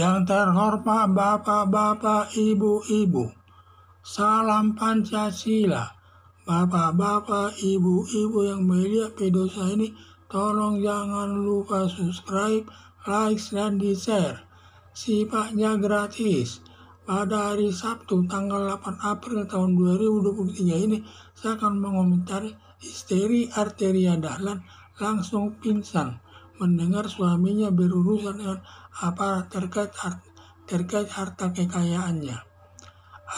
Yang terhormat Bapak-Bapak, Ibu-Ibu, salam Pancasila. Bapak-bapak, ibu-ibu yang melihat video saya ini, tolong jangan lupa subscribe, like, dan di-share. Sifatnya gratis. Pada hari Sabtu tanggal 8 April tahun 2023 ini, saya akan mengomentari istri Arteria Dahlan langsung pingsan mendengar suaminya berurusan dengan aparat terkait harta kekayaannya.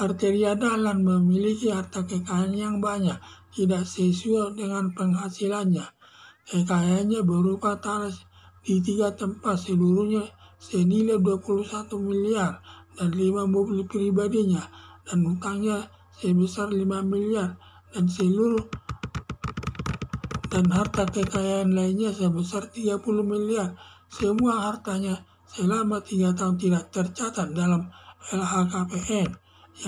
Arteria Dahlan memiliki harta kekayaan yang banyak, tidak sesuai dengan penghasilannya. Kekayaannya berupa tanah di 3 tempat seluruhnya senilai 21 miliar dan 5 mobil pribadinya, dan utangnya sebesar 5 miliar dan harta kekayaan lainnya sebesar 30 miliar. Semua hartanya selama 3 tahun tidak tercatat dalam LHKPN,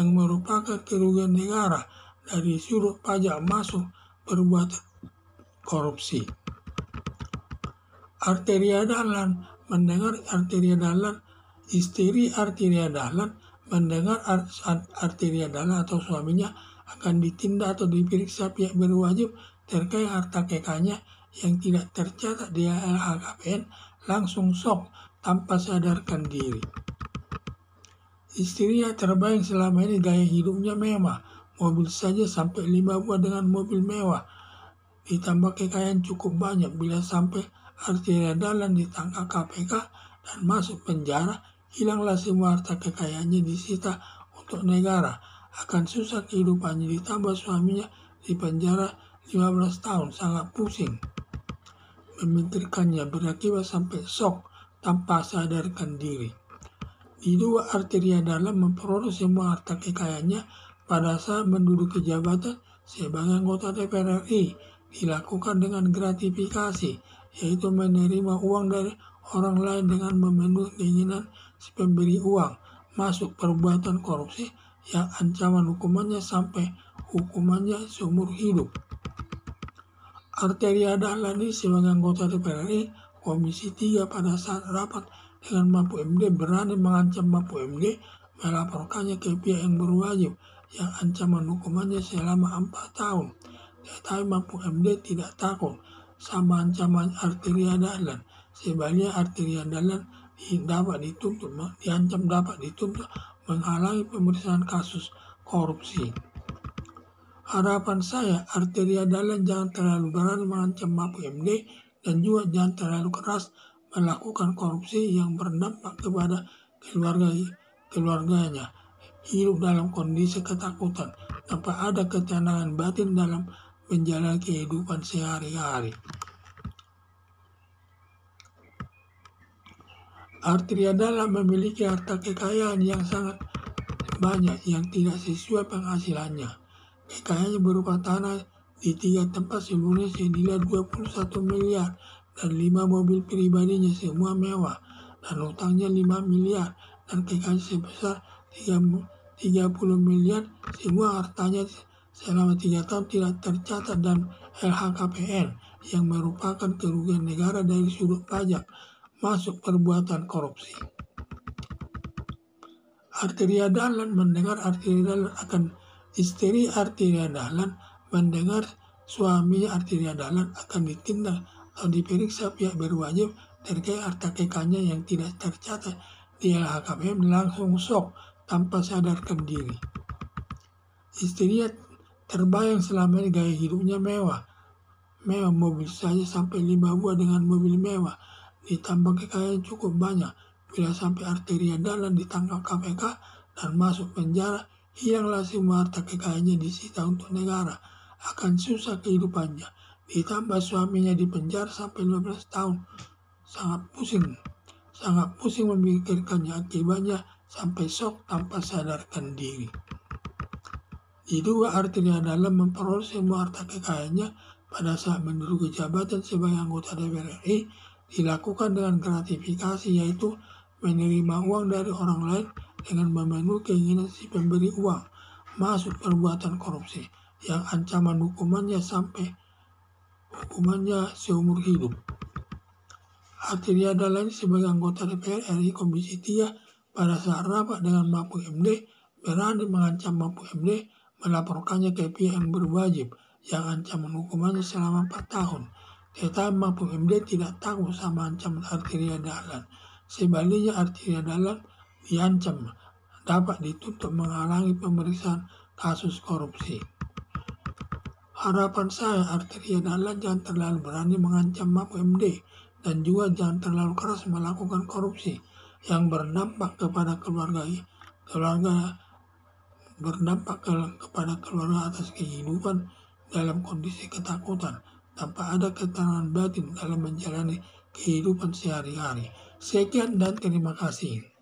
yang merupakan kerugian negara dari sudut pajak masuk perbuatan korupsi. Arteria Dahlan mendengar istri Arteria Dahlan mendengar Arteria Dahlan atau suaminya akan ditindak atau diperiksa pihak berwajib terkait harta kekayaannya yang tidak tercatat di LHKPN, langsung shock tanpa sadarkan diri. Istrinya terbayang selama ini gaya hidupnya mewah, mobil saja sampai 5 buah dengan mobil mewah, ditambah kekayaan cukup banyak. Bila sampai Arteria Dahlan ditangkap KPK dan masuk penjara, hilanglah semua harta kekayaannya disita untuk negara. Akan susah kehidupannya, ditambah suaminya di penjara 15 tahun, sangat pusing memikirkannya, berakibat sampai shock tanpa sadarkan diri. Diduga Arteria Dahlan memperoleh semua harta kekayaannya pada saat menduduki jabatan sebagai anggota DPR RI, dilakukan dengan gratifikasi, yaitu menerima uang dari orang lain dengan memenuhi keinginan si pemberi uang, masuk perbuatan korupsi yang ancaman hukumannya sampai hukumannya seumur hidup. Arteria Dahlan ini sebagai anggota DPR RI Komisi 3 pada saat rapat dengan Mahfud MD berani mengancam Mahfud MD melaporkannya ke pihak yang berwajib yang ancaman hukumannya selama 4 tahun. Tetapi Mahfud MD tidak takut sama ancaman Arteria Dahlan. Sebaliknya Arteria Dahlan diancam dapat dituntut menghalangi pemeriksaan kasus korupsi. Harapan saya, Arteria Dahlan jangan terlalu berani mengancam Mahfud MD dan juga jangan terlalu keras melakukan korupsi yang berdampak kepada keluarganya. Hidup dalam kondisi ketakutan tanpa ada ketenangan batin dalam menjalani kehidupan sehari-hari. Arteria Dahlan memiliki harta kekayaan yang sangat banyak yang tidak sesuai penghasilannya. Kekayaannya berupa tanah di 3 tempat seluruhnya senilai 21 miliar dan 5 mobil pribadinya semua mewah, dan utangnya 5 miliar dan kekayaan sebesar 30 miliar. Semua hartanya selama 3 tahun tidak tercatat dalam LHKPN, yang merupakan kerugian negara dari sudut pajak masuk perbuatan korupsi. Arteria Dahlan mendengar istri Arteria Dahlan mendengar suami Arteria Dahlan akan ditindak atau diperiksa pihak berwajib terkait harta kekayaannya yang tidak tercatat di LHKPN, langsung shock tanpa sadarkan diri. Istrinya terbayang selama ini gaya hidupnya mewah, mobil saja sampai 5 buah dengan mobil mewah, ditambah kekayaan cukup banyak. Bila sampai Arteria Dahlan ditangkap KPK dan masuk penjara, hilanglah semua harta kekayaannya disita untuk negara. Akan susah kehidupannya, ditambah suaminya di penjara sampai 15 tahun. Sangat pusing memikirkannya, akibatnya sampai shock tanpa sadarkan diri. Diduga Arteria Dahlan memperoleh semua harta kekayaannya pada saat menduduki jabatan sebagai anggota DPR RI, dilakukan dengan gratifikasi, yaitu menerima uang dari orang lain dengan memenuhi keinginan si pemberi uang, masuk perbuatan korupsi yang ancaman hukumannya seumur hidup. Arteria Dahlan sebagai anggota DPR RI Komisi 3 pada saat rapat dengan Mahfud MD berani mengancam Mahfud MD melaporkannya ke pihak yang berwajib yang ancaman hukumannya selama 4 tahun. Tetapi Mahfud MD tidak takut sama ancaman Arteria Dahlan. Sebaliknya Arteria Dahlan diancam dapat dituntut menghalangi pemeriksaan kasus korupsi. Harapan saya Arteria Dahlan jangan terlalu berani mengancam Mahfud MD dan juga jangan terlalu keras melakukan korupsi yang berdampak kepada keluarga atas kehidupan dalam kondisi ketakutan tanpa ada ketenangan batin dalam menjalani kehidupan sehari-hari. Sekian dan terima kasih.